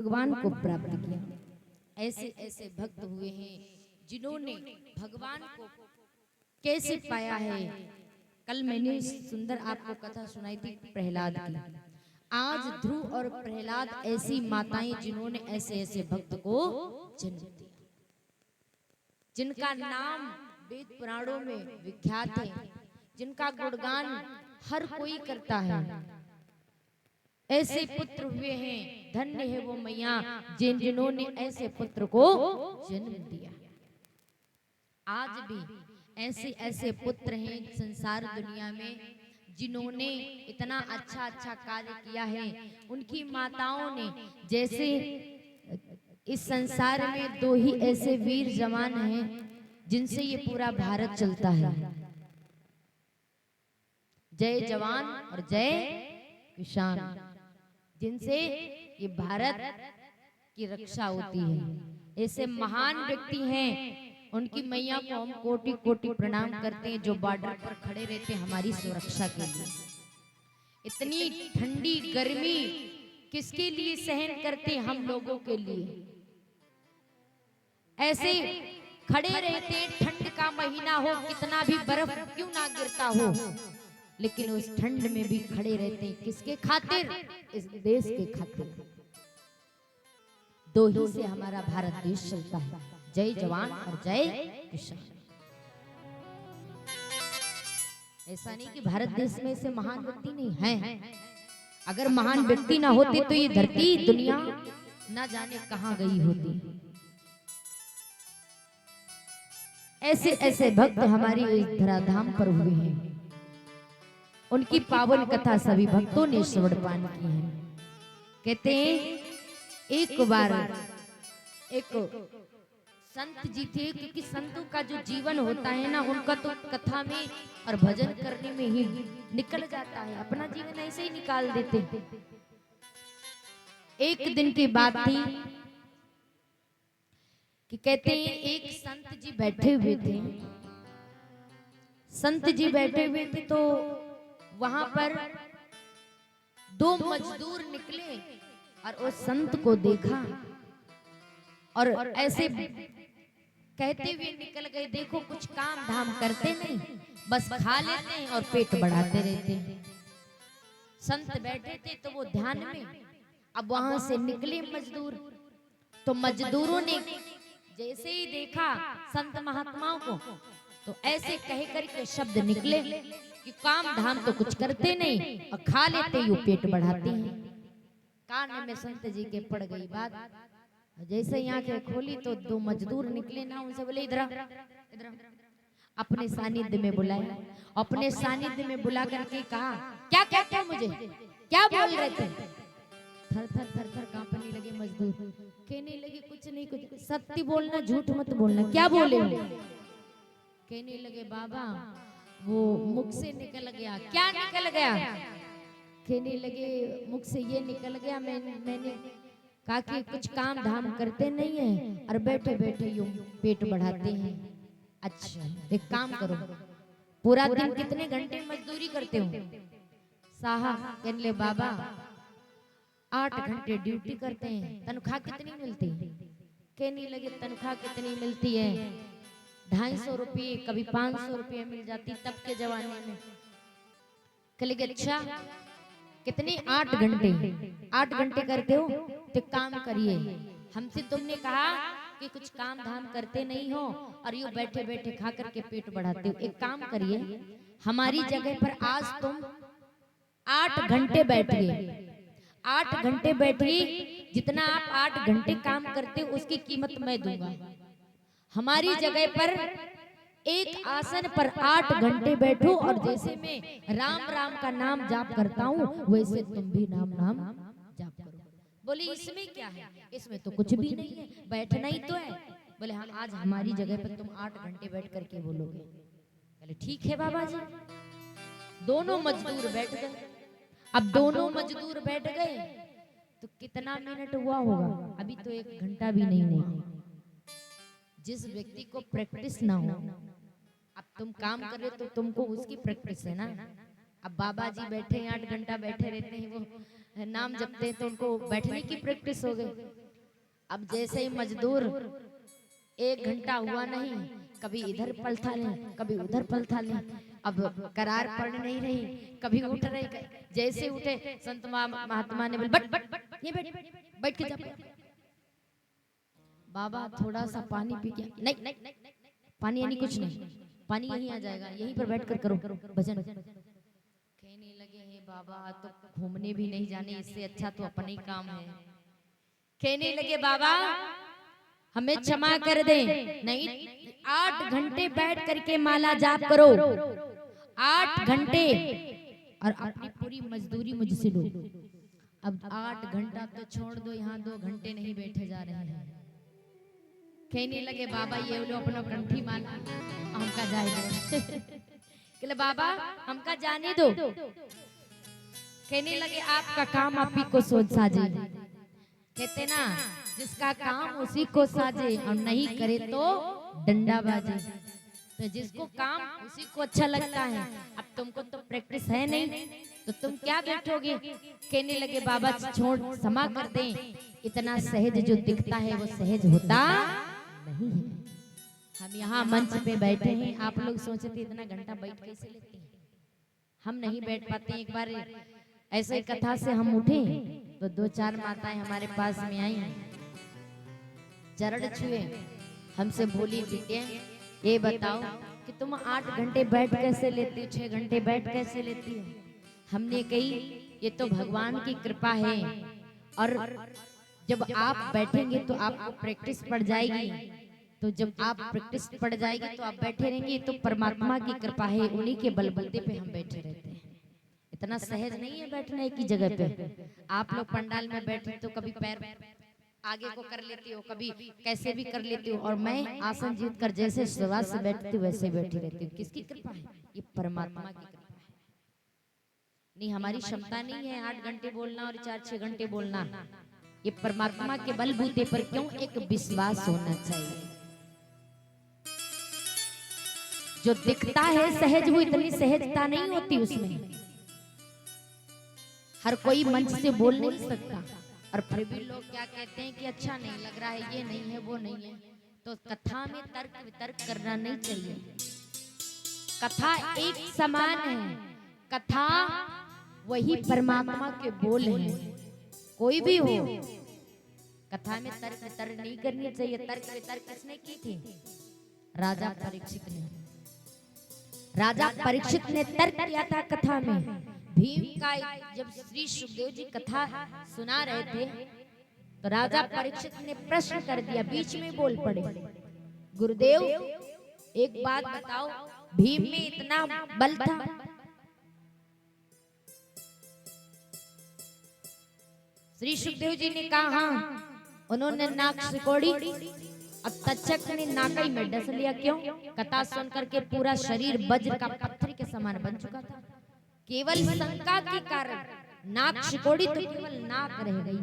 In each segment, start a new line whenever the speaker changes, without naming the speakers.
भगवान को प्राप्त किया। ऐसे ऐसे भक्त हुए हैं जिन्होंने भगवान को कैसे पाया है। कल मैंने सुंदर आपको कथा सुनाई थी प्रहलाद की। आज ध्रुव और प्रहलाद ऐसी माताएं जिन्होंने ऐसे ऐसे भक्त को जन्म दिया, जिनका नाम वेद पुराणों में विख्यात है, जिनका गुणगान हर कोई करता है। ऐसे पुत्र हुए हैं, धन्य है वो मैया जिन्होंने ऐसे पुत्र को जन्म दिया। आज भी ऐसे ऐसे पुत्र हैं संसार दुनिया में जिन्होंने इतना अच्छा अच्छा कार्य किया है। उनकी माताओं ने, जैसे इस संसार में दो ही ऐसे वीर जवान हैं जिनसे ये पूरा भारत चलता है, जय जवान और जय किसान, जिनसे ये भारत की रक्षा होती है। ऐसे महान व्यक्ति हैं, उनकी मैया को हम कोटि कोटि प्रणाम करते हैं जो बॉर्डर पर खड़े रहते हैं हमारी सुरक्षा के लिए। इतनी ठंडी गर्मी किसके लिए सहन करते हैं? हम लोगों के लिए। ऐसे खड़े रहते हैं, ठंड का महीना हो, कितना भी बर्फ क्यों ना गिरता हो, लेकिन उस ठंड में भी खड़े रहते हैं। किसके खातिर? इस देश के खातिर। दो ही से हमारा भारत देश चलता है, जय जवान और जय किसान। ऐसा नहीं कि भारत देश में से महान व्यक्ति नहीं है। अगर महान व्यक्ति ना होते तो ये धरती दुनिया ना जाने कहां गई होती। ऐसे ऐसे भक्त हमारी इस धराधाम पर हुए हैं। उनकी पावन कथा सभी भक्तों ने श्रवण पान की है। कहते हैं एक बार एक संत जी थे, क्योंकि संतों का जो जीवन होता है ना, उनका तो कथा में और भजन करने में ही निकल जाता है, अपना जीवन ऐसे ही निकाल देते हैं। एक दिन की बात थी कि कहते हैं एक संत जी बैठे हुए थे। संत जी बैठे हुए थे तो वहां पर दो मजदूर निकले और उस संत को देखा और ऐसे कहते हुए निकल गए, देखो कुछ काम धाम करते नहीं, बस खा लेते हैं और पेट बढ़ाते रहते हैं। संत बैठे थे तो वो ध्यान में। अब वहां से निकले मजदूर, तो मजदूरों ने जैसे ही देखा संत महात्माओं को, तो ऐसे कह करके शब्द निकले कि काम धाम तो कुछ करते नहीं और खा लेते ही पेट बढ़ाते हैं। कान में संत जी के पड़ गई बात। जैसे ही आंखें खोली तो दो मजदूर निकले ना, उनसे बोले इधर इधर। अपने सानिध्य में बुलाया, अपने सानिध्य में बुला करके कहा, क्या कहते हो मुझे, क्या बोल रहे थे? थर थर थर थर कांपने लगे मजदूर, कहने लगे कुछ नहीं, कुछ सत्य बोलना, झूठ मत बोलना, क्या बोले हो? कहने लगे बाबा वो मुख से निकल गया। क्या निकल गया? कहने लगे मुख से ये निकल गया, मैंने कहा कि कुछ काम धाम करते नहीं है और बैठे बैठे यूं पेट बढ़ाते हैं। अच्छा एक काम करो, पूरा दिन कितने घंटे मजदूरी करते हो? साहब कहने लगे बाबा 8 घंटे ड्यूटी करते हैं, तनख्वाह कितनी मिलती है? कहने लगे तनख्वाह कितनी मिलती है? 250 रुपये, कभी 500 रुपये मिल जाती तब के जमाने में। कहले अच्छा कितने? 8 घंटे। 8 घंटे करते हो तो काम करिए, हमसे तुमने कहा कि कुछ काम धाम करते नहीं हो और यूं बैठे बैठे खा करके पेट बढ़ाते हो। एक काम करिए, हमारी जगह पर आज तुम 8 घंटे बैठिए। 8 घंटे बैठिए, जितना आप 8 घंटे काम करते हो उसकी कीमत मैं दूंगा। हमारी जगह पर एक आसन पर 8 घंटे बैठो और जैसे मैं राम राम का नाम जाप करता हूँ वैसे तुम भी नाम नाम जाप करो। बोले इसमें क्या है? इसमें तो कुछ भी नहीं है, बैठना ही तो है। बोले हाँ आज हमारी जगह पर तुम 8 घंटे बैठ करके बोलोगे। बोले ठीक है बाबा जी। दोनों मजदूर बैठ गए। अब दोनों मजदूर बैठ गए तो कितना मिनट हुआ होगा? अभी तो 1 घंटा भी नहीं हुआ। जिस व्यक्ति को प्रैक्टिस ना हो, अब तुम काम कर रहे हो तो तुमको उसकी प्रैक्टिस है ना। अब बाबा जी बैठे 8 घंटा बैठे रहते हैं, वो नाम जपते हैं तो उनको बैठने की प्रैक्टिस हो गई। अब जैसे ही मजदूर 1 घंटा हुआ नहीं, कभी इधर पलथा लें कभी उधर पलथा लें, अब करार पड़ नहीं रही, कभी उठ रही, जैसे उठे संत महात्मा ने बोले बट बट बट ये बैठ के जा। बाबा थोड़ा सा पानी पी के, नहीं पानी यानी कुछ नहीं, पानी यहीं आ जाएगा, यहीं पर बैठ कर करो भजन। कहने लगे हे बाबा तो घूमने भी नहीं जाने, इससे अच्छा तो अपने ही काम है। कहने लगे बाबा हमें क्षमा कर दे, नहीं 8 घंटे बैठ करके माला जाप करो, 8 घंटे, और अपनी पूरी मजदूरी मुझसे लो। अब 8 घंटा तो छोड़ दो, यहाँ 2 घंटे नहीं बैठे जा रहे हैं। कहने लगे बाबा ये लो अपना कंठी मान हमका जाए दो। बाबा हमका जाने दो। कहने लगे आपका काम आप ही को सोच साजे, कहते ना जिसका काम उसी को साजे और नहीं करे तो डंडा बाजे। तो जिसको काम उसी को अच्छा लगता है, अब तुमको तो प्रैक्टिस है नहीं तो तुम क्या बैठोगे। कहने लगे बाबा छोड़ क्षमा कर दें, इतना सहज जो दिखता है वो सहज होता नहीं है। हम यहाँ मंच पे बैठे हैं, आप लोग सोचे थे इतना घंटा बैठ कैसे लेते हैं, हम नहीं बैठ पाते। एक बार ऐसे कथा से हम उठे तो 2-4 माताएं हमारे पास में आई, चरण छुए, हमसे बोली बेटे ये बताओ कि तुम 8 घंटे बैठ कैसे लेती हो, 6 घंटे बैठ कैसे लेती हो। हमने कही ये तो भगवान की कृपा है, और जब आप बैठेंगे तो आपको प्रैक्टिस पड़ जाएगी, तो जब आप प्रैक्टिस पड़ जाएगी तो आप बैठे रहेंगे, तो परमात्मा की कृपा है, उन्हीं के बलबूते पे हम बैठे रहते हैं। इतना सहज नहीं है बैठने की जगह पे। आप लोग पंडाल में बैठे तो कभी पैर आगे को कर लेती हो, कभी कैसे भी कर लेती हो, और मैं आसन जीत कर जैसे शुरुआत से बैठती हूँ वैसे बैठी रहती हूँ। किसकी कृपा है? ये परमात्मा की कृपा है। नहीं हमारी क्षमता नहीं है 8 घंटे बोलना और 4-6 घंटे बोलना। ये परमात्मा के बलबूते पर क्यों एक विश्वास होना चाहिए। जो दिखता है सहज वो इतनी सहजता नहीं होती उसमें। हर कोई मंच से बोल नहीं सकता, और फिर भी लोग क्या कहते हैं कि अच्छा नहीं लग रहा है, ये नहीं है वो नहीं है। तो कथा में तर्क वितर्क करना नहीं चाहिए। कथा एक समान है, कथा वही परमात्मा के बोल हैं, कोई भी हो। कथा में तर्क वितर्क नहीं करनी चाहिए। तर्क वितर्क किसने की थी? राजा परीक्षित ने। राजा परीक्षित ने तर्क किया था कथा में। भीम का जब श्री सुखदेव जी कथा सुना रहे थे तो राजा परीक्षित ने प्रश्न कर दिया, बीच में बोल पड़े, गुरुदेव एक बात बताओ, भीम में इतना बल था? श्री सुखदेव जी ने कहा हाँ। उन्होंने नाक सिकोड़ी, अब तक्षक ने नाकई में डस लिया। क्यों? कथा सुन करके पूरा शरीर वज्र का पत्थर के समान बन चुका था। केवल शंका के कारण नाक सिकोड़ी तो केवल नाक रह गई।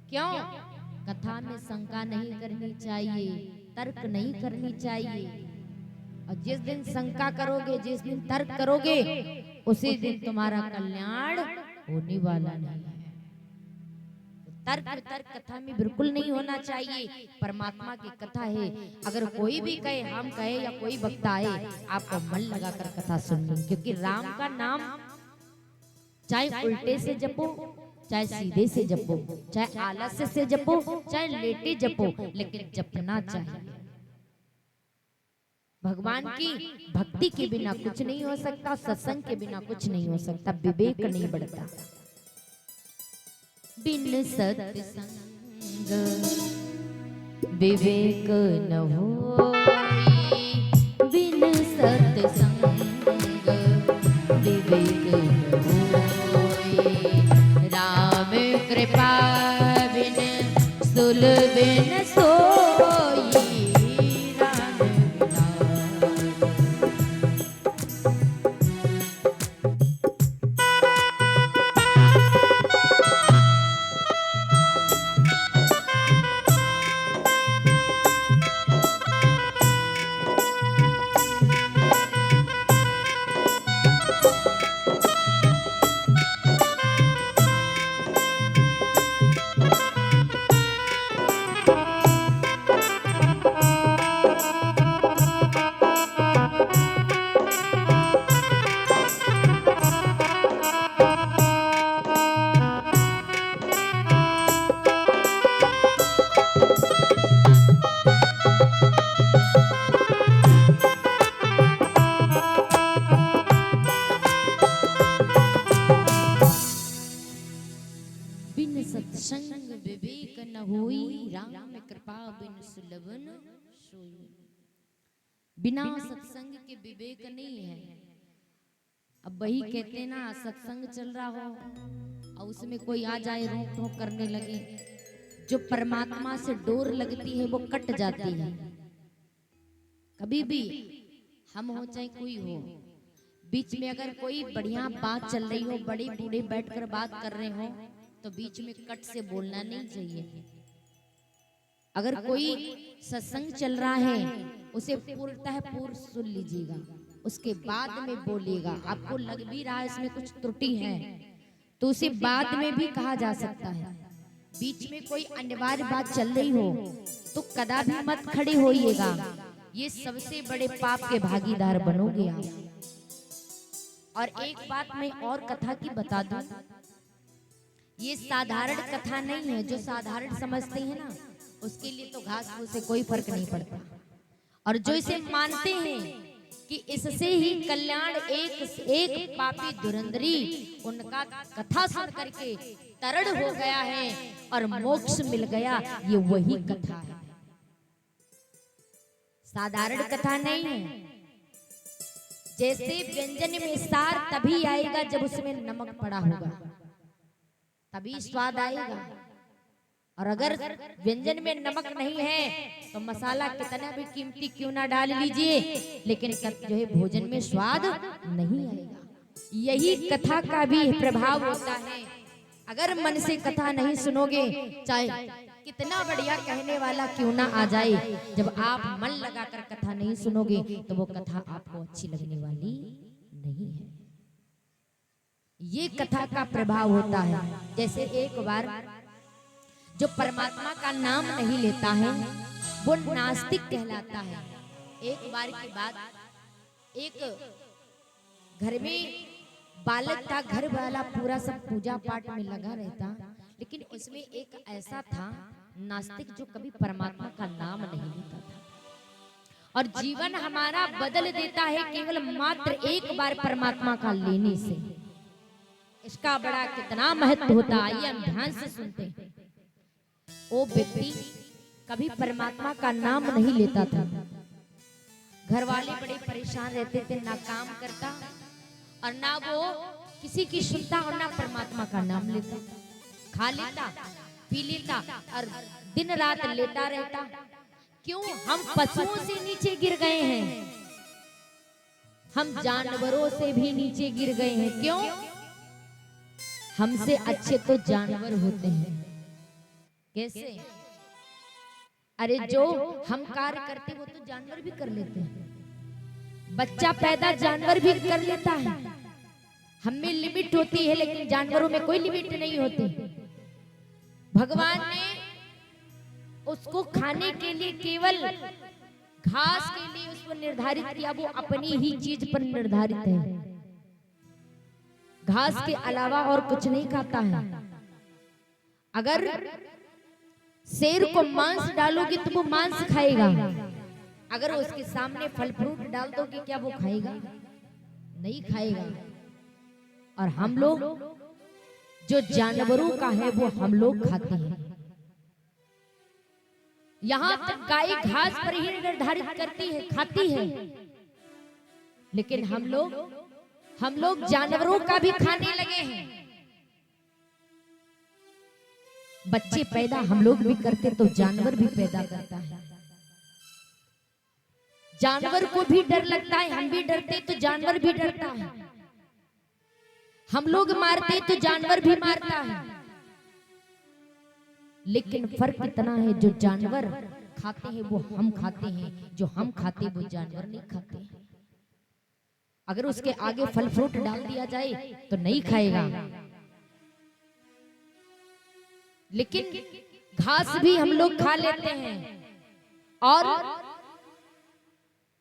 क्यों? कथा में शंका नहीं करनी चाहिए, तर्क नहीं करनी चाहिए। और जिस दिन शंका करोगे, जिस दिन तर्क करोगे, उसी दिन तुम्हारा कल्याण होने वाला नहीं है। तर्क वितर्क कथा में बिल्कुल नहीं होना चाहिए। परमात्मा की कथा है, अगर कोई भी कहे, हम कहे या कोई वक्ता आए, आपको मन लगाकर कथा सुननी। क्योंकि राम का नाम चाहे उल्टे से जपो, चाहे सीधे से जपो, चाहे आलस्य से जपो, चाहे लेटे जपो, लेकिन जपना चाहिए। भगवान की भक्ति के बिना कुछ नहीं हो सकता, सत्संग के बिना कुछ नहीं हो सकता, विवेक नहीं बढ़ता। बिन सत्संग विवेक न होई, बिन सत्संग विवेक न होई। राम कृपा बिन सुल बिन सोई, राम बिना। होई, राम कृपा बिन सुलभन सोई। बिना सत्संग के विवेक नहीं है। अब वही कहते ना, सत्संग चल रहा हो और उसमें कोई आ जाए रोक टोक करने लगे, जो परमात्मा से डोर लगती है वो कट जाती है। कभी भी हम हो चाहे कोई हो, बीच में अगर कोई बढ़िया बात चल रही हो, बड़े बूढ़े बैठकर बात कर रहे हो, तो बीच में कट से बोलना नहीं चाहिए। अगर कोई सत्संग चल रहा है, उसे पूर्णतः पूर्ण सुन लीजिएगा, उसके बाद में बोलिएगा। आपको लग भी रहा है इसमें कुछ त्रुटि है, तो उसे बाद में भी कहा जा सकता है। बीच में कोई अनिवार्य बात चल रही हो तो कदापि मत खड़े होइएगा, ये सबसे बड़े पाप के भागीदार बनोगे आप। और एक बात मैं और कथा की बता दूं, ये साधारण कथा नहीं है। जो साधारण समझते हैं ना, उसके लिए तो घास फूस से कोई फर्क नहीं पड़ता, और जो इसे मानते हैं कि इससे ही कल्याण एक पापी धुरंधरी उनका कथा सुन करके तरण हो गया है और मोक्ष मिल गया, ये वही कथा है, साधारण कथा नहीं है। जैसे व्यंजन में सार तभी आएगा जब उसमें नमक पड़ा होगा, तभी स्वाद आएगा। और अगर व्यंजन में नमक नहीं है तो मसाला कितना भी कीमती क्यों ना डाल लीजिए, लेकिन जो है भोजन में स्वाद नहीं आएगा। यही कथा का भी प्रभाव होता है। अगर मन से कथा नहीं सुनोगे, चाहे कितना बढ़िया कहने वाला क्यों ना आ जाए, जब आप मन लगाकर कथा नहीं सुनोगे तो वो कथा आपको अच्छी लगने वाली नहीं है। ये कथा का प्रभाव होता है। जैसे एक बार जो परमात्मा का नाम नहीं लेता है वो नास्तिक कहलाता है। एक बार की बात, एक घर में बालक था, घर वाला पूरा सब पूजा पाठ में लगा रहता, लेकिन उसमें एक ऐसा था नास्तिक जो कभी परमात्मा का नाम नहीं लेता था। और जीवन हमारा बदल देता है केवल मात्र एक बार परमात्मा का लेने से। इसका बड़ा कितना महत्व होता है, आइए हम ध्यान से सुनते हैं। वो व्यक्ति कभी परमात्मा का नाम नहीं लेता था। घर वाले बड़े परेशान रहते थे, ना काम करता और ना वो किसी की सुनता और ना परमात्मा का नाम लेता। खा लेता, पी लेता और दिन रात लेटा रहता। क्यों? हम पशुओं से नीचे गिर गए हैं, हम जानवरों से भी नीचे गिर गए हैं। क्यों? हमसे अच्छे तो जानवर होते हैं। कैसे? अरे जो हम कार्य करते वो तो जानवर भी कर लेते हैं। बच्चा पैदा जानवर भी कर लेता है। हम में लिमिट होती है, लेकिन जानवरों में कोई लिमिट नहीं होती। भगवान ने उसको खाने के लिए केवल घास के लिए उसको निर्धारित किया, वो अपनी ही चीज पर निर्धारित है। घास के अलावा और कुछ नहीं खाता है। अगर शेर को मांस डालोगे तो वो मांस खाएगा, अगर उसके सामने फल फ्रूट डाल दोगे क्या वो खाएगा? नहीं खाएगा। और हम लोग जो जानवरों का है वो हम लोग खाते हैं। यहाँ तक गाय घास पर ही निर्धारित करती है, खाती है, लेकिन हम लोग जानवरों का भी खाने लगे हैं। बच्चे पैदा हम लोग भी करते तो जानवर भी पैदा करता है। जानवर को भी डर लगता है, हम भी डरते तो जानवर भी डरता है। हम लोग मारते तो जानवर भी मारता है। लेकिन फर्क इतना है, जो जानवर खाते हैं वो हम खाते हैं, जो हम खाते वो जानवर नहीं खाते हैं। अगर उसके आगे फल फ्रूट डाल दिया जाए तो नहीं खाएगा, लेकिन घास भी हम लोग खा लेते हैं और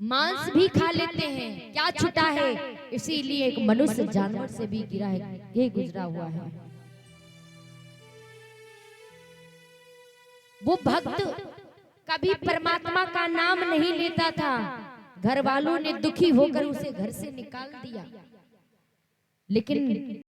मांस भी खा लेते हैं। क्या छूटा है? इसीलिए एक मनुष्य जानवर से भी गिरा है, ये गुजरा हुआ है। वो भक्त कभी परमात्मा का नाम नहीं लेता था। घर वालों ने दुखी होकर उसे घर से निकाल दिया, लेकिन